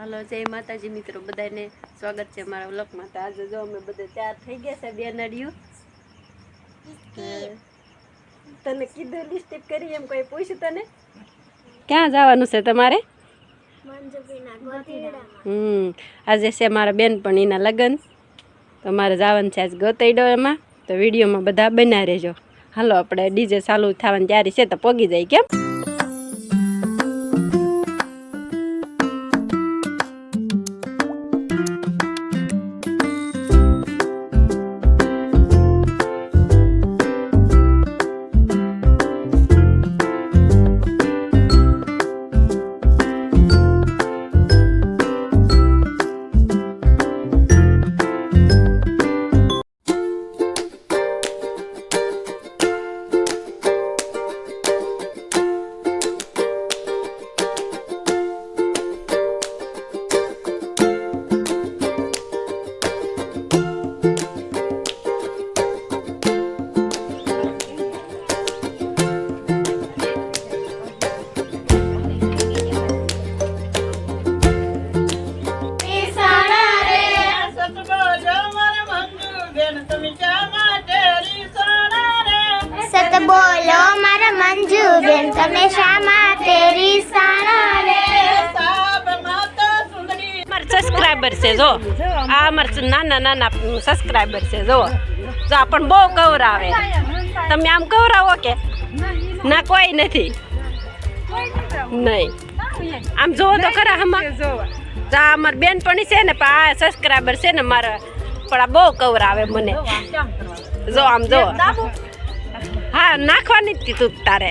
હાલો જય માતાજી મિત્રો, બધાને સ્વાગત છે મારા વ્લોગમાં। તો આજે જો અમે બધા તૈયાર થઈ ગયા છે બે નડિયું। તને કીધું લિપસ્ટિક કરી એમ કોઈ પૂછ્યું તને? ક્યાં જવાનું છે તમારે? આજે છે મારા બેનપણીના લગ્ન, તો મારે જવાનું છે આજ ગોતઈડો એમાં। તો વિડીયોમાં બધા બના રહેજો। હાલો આપણે ડીજે ચાલુ થવાની તૈયારી છે તો પોગી જાય કેમ? बोलो मारा मंजू बेन તમે શા માટે રીસાણા રે સાબ માતા સુંદરી માર સબસ્ક્રાઇબર છે જો આ માર નાના નાના સબસ્ક્રાઇબર છે જો જો આપણ બહુ કવરાવે તમે આમ કવરાવો કે ના કોઈ નથી નહીં આમ જો તો ખરા હમા જા માર બેનપણી છે ને પા સબસ્ક્રાઇબર છે ને મારા પણ બહુ કવરાવે મને જો આમ જો हाँ नाखवानी थी तू तारे